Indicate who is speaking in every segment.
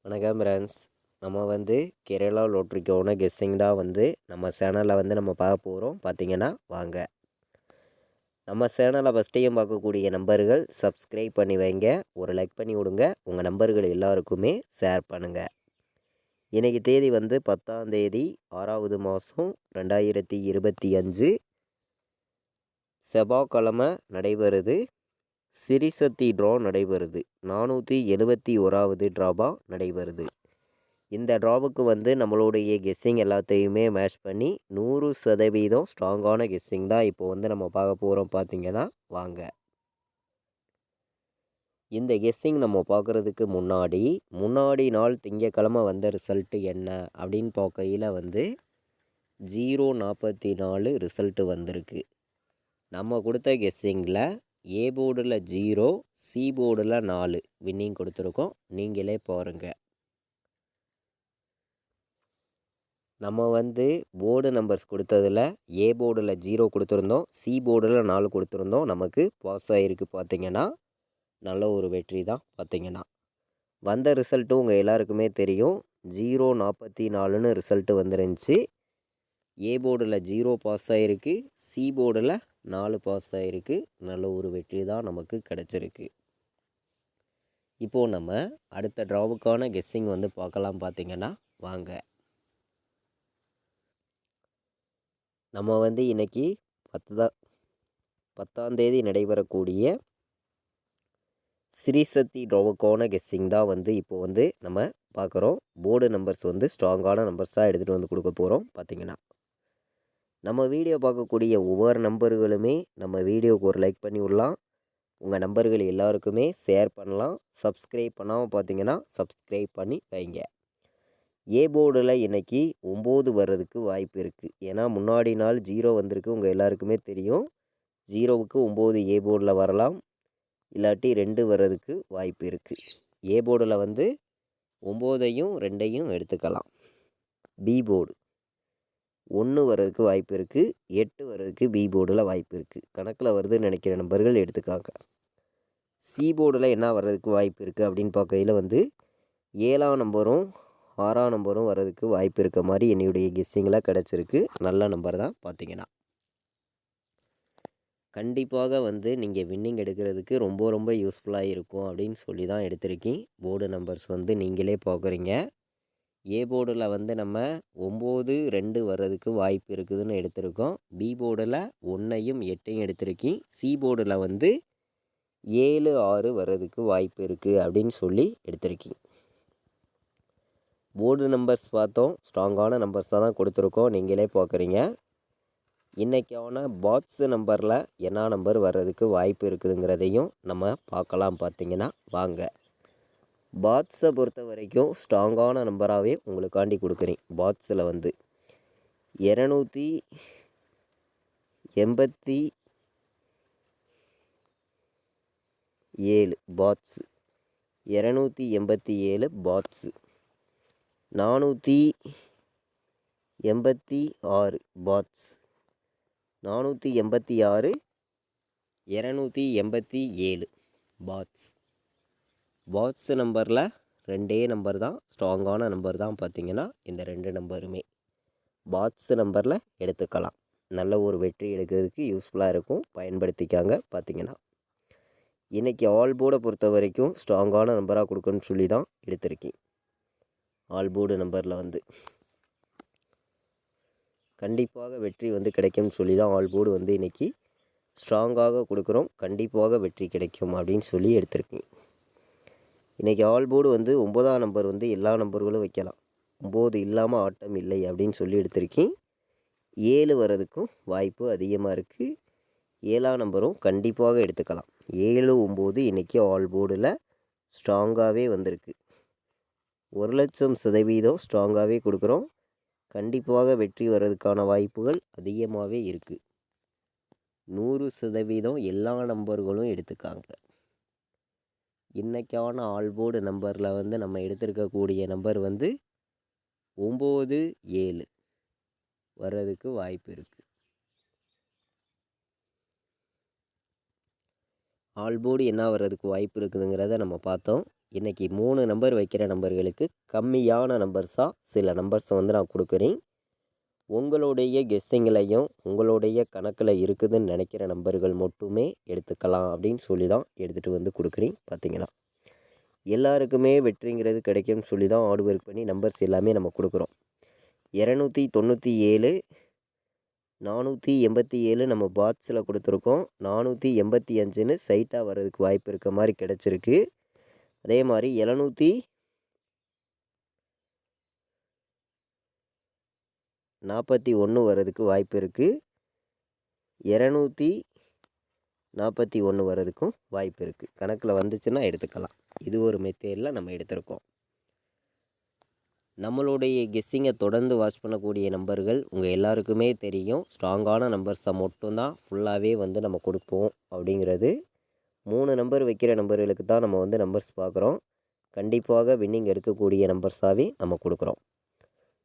Speaker 1: வணக்கம் ஃப்ரெண்ட்ஸ். நம்ம கேரளா லோட்ரிக்கான கெஸ்ஸிங் தான் நம்ம சேனலில் நம்ம பார்க்க போகிறோம். பார்த்தீங்கன்னா வாங்க. நம்ம சேனலை ஃபஸ்ட்டையும் பார்க்கக்கூடிய நம்பர்கள் சப்ஸ்கிரைப் பண்ணி வைங்க, ஒரு லைக் பண்ணி விடுங்க, உங்கள் நம்பர்கள் எல்லாருக்குமே ஷேர் பண்ணுங்கள். இன்றைக்கி தேதி 10ஆம் தேதி 6வது மாதம் 2025 செவ்வாய்க்கிழமை நடைபெறுது. சிறிசக்தி ட்ரா நடைபெறுது. 471வது ட்ராபா நடைபெறுது. இந்த ட்ராவுக்கு நம்மளுடைய கெஸ்ஸிங் எல்லாத்தையுமே மேட்ச் பண்ணி 100% ஸ்ட்ராங்கான கெஸ்ஸிங் தான் இப்போ நம்ம பார்க்க போகிறோம். பார்த்தீங்கன்னா வாங்க. இந்த கெஸ்ஸிங் நம்ம பார்க்குறதுக்கு முன்னாடி நாள் திங்கக்கிழமை வந்த ரிசல்ட்டு என்ன அப்படின்னு பார்க்கையில் 044 ரிசல்ட்டு வந்திருக்கு. நம்ம கொடுத்த கெஸ்ஸிங்கில் ஏ போர்டில் 0, சி போர்டில் 4 வின்னிங் கொடுத்துருக்கோம். நீங்களே பாருங்கள். நம்ம போர்டு நம்பர்ஸ் கொடுத்ததில் ஏ போர்டில் 0 கொடுத்துருந்தோம், சி போர்டில் 4 கொடுத்துருந்தோம். நமக்கு பாஸ் ஆகிருக்கு. பார்த்திங்கன்னா நல்ல ஒரு வெற்றி தான். பார்த்திங்கன்னா வந்த ரிசல்ட்டு உங்கள் எல்லாருக்குமே தெரியும். 044ன்னு ரிசல்ட்டு வந்துருந்துச்சு. ஏ போர்டில் 0 பாஸ் ஆகிருக்கு, சி போர்டில் 4 பாஸ் ஆகிருக்கு. நல்ல ஒரு வெற்றி தான் நமக்கு கிடச்சிருக்கு. இப்போது நம்ம அடுத்த ட்ராவுக்கான கெஸ்ஸிங் பார்க்கலாம். பார்த்திங்கன்னா வாங்க. நம்ம இன்றைக்கி 10ஆம் தேதி நடைபெறக்கூடிய சிறிசக்தி ட்ராவுக்கான கெஸ்ஸிங் தான் இப்போது நம்ம பார்க்குறோம். போர்டு நம்பர்ஸ் ஸ்ட்ராங்கான நம்பர்ஸாக எடுத்துகிட்டு கொடுக்க போகிறோம். பார்த்திங்கன்னா நம்ம வீடியோ பார்க்கக்கூடிய ஒவ்வொரு நம்பர்களுமே நம்ம வீடியோவுக்கு ஒரு லைக் பண்ணி விடலாம். உங்கள் நம்பர்கள் எல்லாருக்குமே ஷேர் பண்ணலாம். சப்ஸ்கிரைப் பண்ணாமல் பார்த்தீங்கன்னா சப்ஸ்கிரைப் பண்ணி வைங்க. ஏ போர்டில் இன்றைக்கி 9 வர்றதுக்கு வாய்ப்பு இருக்குது. ஏன்னா முன்னாடி நாள் 0 வந்திருக்கு. உங்கள் எல்லாருக்குமே தெரியும். 0க்கு 9 ஏ போர்டில் வரலாம், இல்லாட்டி 2 வர்றதுக்கு வாய்ப்பு இருக்குது. ஏ போர்டில் 9ஐயும் 2ஐயும் எடுத்துக்கலாம். பி போர்டு 1 வர்றதுக்கு வாய்ப்பு இருக்குது, 8 வர்றதுக்கு பி போர்டில் வாய்ப்பு இருக்குது. கணக்கில் வருதுன்னு நினைக்கிற நம்பர்கள் எடுத்துக்காங்க. சி போர்டில் என்ன வர்றதுக்கு வாய்ப்பு இருக்குது அப்படின்னு பார்க்கையில் 7ஆம் நம்பரும் 6ஆம் நம்பரும் வர்றதுக்கு வாய்ப்பு இருக்க மாதிரி என்னுடைய கெஸ்ஸிங்கில் கிடச்சிருக்கு. நல்ல நம்பர் தான். பார்த்திங்கன்னா கண்டிப்பாக நீங்கள் வின்னிங் எடுக்கிறதுக்கு ரொம்ப ரொம்ப யூஸ்ஃபுல்லாக இருக்கும் அப்படின்னு சொல்லி தான் எடுத்திருக்கேன். போர்டு நம்பர்ஸ் நீங்களே பார்க்குறீங்க. ஏ போர்டில் நம்ம 9, 2 வர்றதுக்கு வாய்ப்பு இருக்குதுன்னு எடுத்திருக்கோம். பி போர்டில் 1ஐயும் 8ஐயும் எடுத்திருக்கேன். சி போர்டில் 7, 6 வர்றதுக்கு வாய்ப்பு இருக்குது அப்படின்னு சொல்லி எடுத்திருக்கேன். போர்டு நம்பர்ஸ் பார்த்தோம். ஸ்ட்ராங்கான நம்பர்ஸாக தான் கொடுத்துருக்கோம். நீங்களே பார்க்குறீங்க. இன்றைக்கான பாக்ஸ் நம்பரில் என்ன நம்பர் வர்றதுக்கு வாய்ப்பு இருக்குதுங்கிறதையும் நம்ம பார்க்கலாம். பார்த்திங்கன்னா வாங்க. பாட்ஸை பொறுத்த வரைக்கும் ஸ்ட்ராங்கான நம்பராகவே உங்களுக்காண்டி கொடுக்குறேன். பாட்ஸில் 287 பாட்ஸு, 287 பாட்ஸு, 486 பாட்ஸ், 486, 287 பாட்ஸ். பாட்ஸ் நம்பரில் 2 நம்பர் தான் ஸ்ட்ராங்கான நம்பர் தான். பார்த்திங்கன்னா இந்த 2 நம்பருமே பாட்ஸ் நம்பரில் எடுத்துக்கலாம். நல்ல ஒரு வெற்றி எடுக்கிறதுக்கு யூஸ்ஃபுல்லாக இருக்கும். பயன்படுத்திக்காங்க. பார்த்திங்கன்னா இன்றைக்கி ஆல் போர்டை பொறுத்த வரைக்கும் ஸ்ட்ராங்கான நம்பராக கொடுக்கணும்னு சொல்லி தான் எடுத்திருக்கேன். ஆல் போர்டு நம்பரில் கண்டிப்பாக வெற்றி கிடைக்கும்னு சொல்லி தான் ஆல் போர்டு இன்றைக்கி ஸ்ட்ராங்காக கொடுக்குறோம். கண்டிப்பாக வெற்றி கிடைக்கும் அப்படின்னு சொல்லி எடுத்திருக்கேன். இன்றைக்கி ஆல் போர்டு 9ஆம் நம்பர் எல்லா நம்பர்களும் வைக்கலாம். 9 இல்லாமல் ஆட்டம் இல்லை அப்படின்னு சொல்லி எடுத்திருக்கேன். 7 வர்றதுக்கும் வாய்ப்பு அதிகமாக இருக்குது. 7ஆம் நம்பரும் கண்டிப்பாக எடுத்துக்கலாம். 7, 9 இன்றைக்கி ஆல் போர்டில் ஸ்ட்ராங்காகவே வந்திருக்கு. 1,00,000% ஸ்ட்ராங்காகவே கொடுக்குறோம். கண்டிப்பாக வெற்றி வர்றதுக்கான வாய்ப்புகள் அதிகமாகவே இருக்குது. 100% எல்லா நம்பர்களும் எடுத்துக்காங்க. இன்றைக்கான ஆல் போர்டு நம்பரில் நம்ம எடுத்திருக்கக்கூடிய நம்பர் 9, 7 வர்றதுக்கு வாய்ப்பு இருக்குது. ஆல் போர்டு என்ன வர்றதுக்கு வாய்ப்பு இருக்குதுங்கிறத நம்ம பார்த்தோம். இன்றைக்கி 3 நம்பர் வைக்கிற நம்பர்களுக்கு கம்மியான நம்பர்ஸாக சில நம்பர்ஸை வந்து நான் கொடுக்குறேன். உங்களுடைய கெஸ்ஸிங்லையும் உங்களுடைய கணக்கில் இருக்குதுன்னு நினைக்கிற நம்பர்கள் மட்டுமே எடுத்துக்கலாம் அப்படின்னு சொல்லி தான் எடுத்துகிட்டு வந்து கொடுக்குறேன். பார்த்தீங்கன்னா எல்லாருக்குமே வெற்றிங்கிறது கிடைக்கும்னு சொல்லி தான் ஹார்ட் ஒர்க் பண்ணி நம்பர்ஸ் எல்லாமே நம்ம கொடுக்குறோம். 297 487 நம்ம பாக்ஸில் கொடுத்துருக்கோம். 485ன்னு சைட்டாக வர்றதுக்கு வாய்ப்பு இருக்க மாதிரி கிடச்சிருக்கு. அதே மாதிரி 741 வர்றதுக்கு வாய்ப்பு இருக்குது. 241 வர்றதுக்கும் வாய்ப்பு இருக்குது. கணக்கில் வந்துச்சுன்னா எடுத்துக்கலாம். இது ஒரு மெத்தேடில் நம்ம எடுத்திருக்கோம். நம்மளுடைய கெஸ்ஸிங்கை தொடர்ந்து வாட்ச் பண்ணக்கூடிய நம்பர்கள் உங்கள் எல்லாருக்குமே தெரியும். ஸ்ட்ராங்கான நம்பர்ஸை மட்டும்தான் ஃபுல்லாகவே வந்து நம்ம கொடுப்போம் அப்படிங்கிறது. 3 நம்பர் வைக்கிற நம்பர்களுக்கு தான் நம்ம வந்து நம்பர்ஸ் பார்க்குறோம். கண்டிப்பாக வின்னிங் எடுக்கக்கூடிய நம்பர்ஸாகவே நம்ம கொடுக்குறோம்.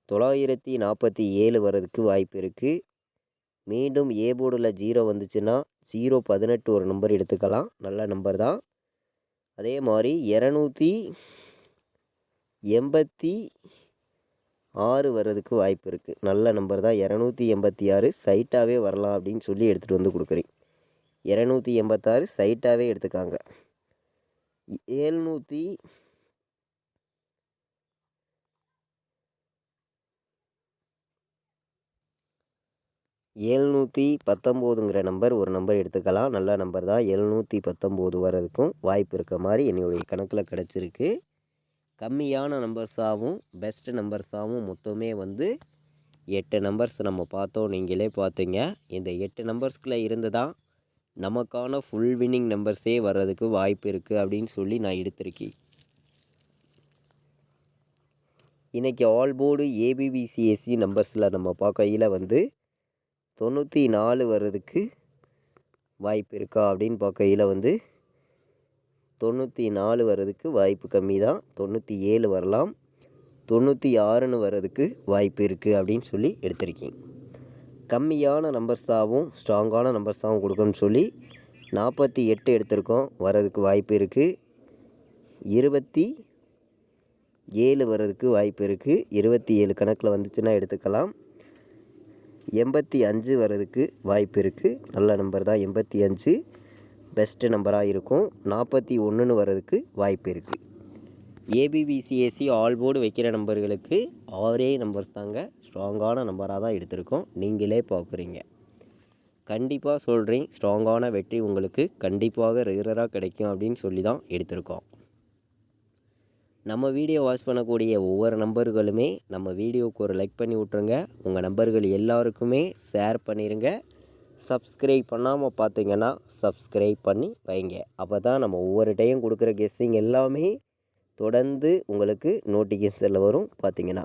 Speaker 1: 947 வர்றதுக்கு வாய்ப்பு இருக்குது. மீண்டும் ஏ போர்டில் 0 வந்துச்சுன்னா 018 ஒரு நம்பர் எடுத்துக்கலாம். நல்ல நம்பர் தான். அதே மாதிரி 286 வர்றதுக்கு வாய்ப்பு இருக்குது. நல்ல நம்பர் தான். 286 சைட்டாகவே வரலாம் அப்படின்னு சொல்லி எடுத்துகிட்டு வந்து கொடுக்குறேன். 286 சைட்டாகவே எடுத்துக்காங்க. 719ங்கிற நம்பர் ஒரு நம்பர் எடுத்துக்கலாம். நல்ல நம்பர் தான். 719 வர்றதுக்கும் வாய்ப்பு இருக்க மாதிரி என்னுடைய கணக்கில் கிடச்சிருக்கு. கம்மியான நம்பர்ஸாகவும் பெஸ்ட்டு நம்பர்ஸாகவும் மொத்தமே வந்து 8 நம்பர்ஸ் நம்ம பார்த்தோம். நீங்களே பார்த்தீங்க. இந்த 8 நம்பர்ஸ்குள்ளே இருந்து தான் நமக்கான ஃபுல் வின்னிங் நம்பர்ஸே வர்றதுக்கு வாய்ப்பு இருக்குது அப்படின்னு சொல்லி நான் எடுத்திருக்கேன். இன்றைக்கி ஆல் போர்டு ஏபிபிசிஎஸ்சி நம்பர்ஸில் நம்ம பார்க்கையில் வந்து 94 வர்றதுக்கு வாய்ப்பு இருக்கா அப்படின்னு பார்க்கையில் வந்து 94 வர்றதுக்கு வாய்ப்பு கம்மி தான். 97 வரலாம். 96ன்னு வர்றதுக்கு வாய்ப்பு இருக்குது அப்படின்னு சொல்லி எடுத்திருக்கேன். கம்மியான நம்பர்ஸாகவும் ஸ்ட்ராங்கான நம்பர்ஸாகவும் கொடுக்கணும்னு சொல்லி 48 எடுத்திருக்கோம். வர்றதுக்கு வாய்ப்பு இருக்குது. 27 வர்றதுக்கு வாய்ப்பு இருக்குது. 27 கணக்கில் வந்துச்சுன்னா எடுத்துக்கலாம். 85 வர்றதுக்கு வாய்ப்பு இருக்குது. நல்ல நம்பர் தான். 85 பெஸ்ட்டு நம்பராக இருக்கும். 41ன்னு வர்றதுக்கு வாய்ப்பு இருக்குது. ஏபிபிசிஎஸ்சி ஆல் போர்டு வைக்கிற நம்பர்களுக்கு 6 நம்பர்ஸ் தாங்க ஸ்ட்ராங்கான நம்பராக தான் எடுத்திருக்கோம். நீங்களே பார்க்குறீங்க. கண்டிப்பாக சொல்கிறேன், ஸ்ட்ராங்கான வெற்றி உங்களுக்கு கண்டிப்பாக ரெகுலராக கிடைக்கும் அப்படின்னு சொல்லி தான் எடுத்திருக்கோம். நம்ம வீடியோ வாட்ச் பண்ணக்கூடிய ஒவ்வொரு நம்பர்களுமே நம்ம வீடியோவுக்கு ஒரு லைக் பண்ணி விட்ருங்க. உங்கள் நம்பர்கள் எல்லாருக்குமே ஷேர் பண்ணிடுங்க. சப்ஸ்கிரைப் பண்ணாமல் பார்த்தீங்கன்னா சப்ஸ்கிரைப் பண்ணி வைங்க. அப்போ தான் நம்ம ஒவ்வொரு டைம் கொடுக்குற கெஸ்ஸிங் எல்லாமே தொடர்ந்து உங்களுக்கு நோட்டிஃபிகேஷனில் வரும். பார்த்தீங்கன்னா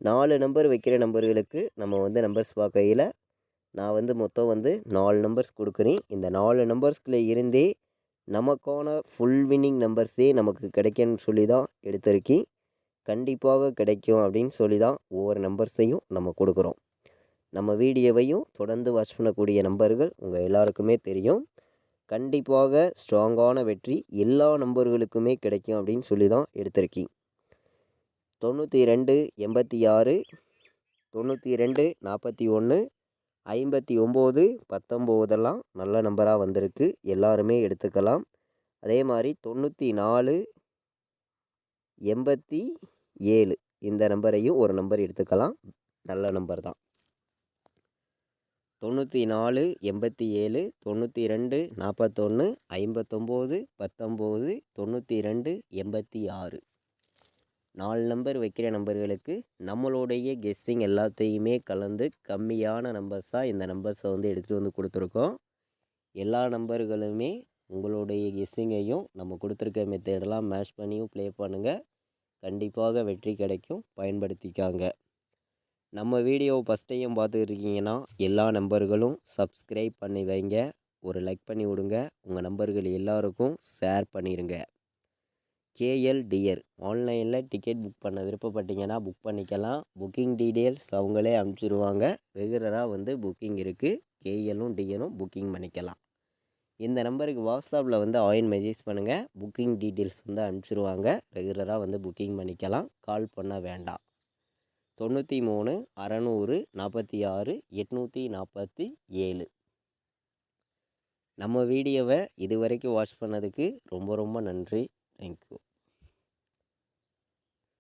Speaker 1: 4 நம்பர் வைக்கிற நம்பர்களுக்கு நம்ம வந்து நம்பர்ஸ் பார்க்கையில் நான் வந்து மொத்தம் வந்து 4 நம்பர்ஸ் கொடுக்குறேன். இந்த 4 நம்பர்ஸ்குள்ளே இருந்தே நமக்கான ஃபுல் வின்னிங் நம்பர்ஸே நமக்கு கிடைக்கும்னு சொல்லி தான் எடுத்திருக்கேன். கண்டிப்பாக கிடைக்கும் அப்படின்னு சொல்லி தான் ஒவ்வொரு நம்பர்ஸையும் நம்ம கொடுக்குறோம். நம்ம வீடியோவையும் தொடர்ந்து வாட்ச் பண்ணக்கூடிய நம்பர்கள் உங்கள் எல்லாருக்குமே தெரியும். கண்டிப்பாக ஸ்ட்ராங்கான வெற்றி எல்லா நம்பர்களுக்குமே கிடைக்கும் அப்படின்னு சொல்லி தான் எடுத்திருக்கேன். 92 86 92 41 59 19 நல்ல நம்பராக வந்திருக்கு. எல்லாருமே எடுத்துக்கலாம். அதே மாதிரி 94 87 இந்த நம்பரையும் ஒரு நம்பர் எடுத்துக்கலாம். நல்ல நம்பர் தான். 94 87 92 41 59 19 92 86 4 நம்பர் வைக்கிற நம்பர்களுக்கு நம்மளுடைய கெஸ்ஸிங் எல்லாத்தையுமே கலந்து கம்மியான நம்பர்ஸாக இந்த நம்பர்ஸை வந்து எடுத்துகிட்டு வந்து கொடுத்துருக்கோம். எல்லா நம்பர்களுமே உங்களுடைய கெஸ்ஸிங்கையும் நம்ம கொடுத்துருக்க மெத்தடெல்லாம் மேட்ச் பண்ணியும் ப்ளே பண்ணுங்கள். கண்டிப்பாக வெற்றி கிடைக்கும். பயன்படுத்திக்காங்க. நம்ம வீடியோ ஃபஸ்ட் டைம் பார்த்துருக்கீங்கன்னா எல்லா நம்பர்களும் சப்ஸ்கிரைப் பண்ணி வைங்க. ஒரு லைக் பண்ணி விடுங்க. உங்கள் நம்பர்கள் எல்லாருக்கும் ஷேர் பண்ணிடுங்க. கேஎல் டியர் ஆன்லைனில் டிக்கெட் புக் பண்ண விருப்பப்பட்டீங்கன்னா புக் பண்ணிக்கலாம். புக்கிங் டீட்டெயில்ஸ் அவங்களே அனுப்பிச்சிடுவாங்க. ரெகுலராக வந்து புக்கிங் இருக்குது. கேஎல்லும் டிஎலும் புக்கிங் பண்ணிக்கலாம். இந்த நம்பருக்கு வாட்ஸ்அப்பில் வந்து ஆயின் மெசேஜ் பண்ணுங்கள். புக்கிங் டீட்டெயில்ஸ் வந்து அனுப்பிச்சிருவாங்க. ரெகுலராக வந்து புக்கிங் பண்ணிக்கலாம். கால் பண்ண வேண்டாம். 93 600 46 847. நம்ம வீடியோவை இதுவரைக்கும் வாட்ச் பண்ணதுக்கு ரொம்ப ரொம்ப நன்றி. தேங்க்யூ.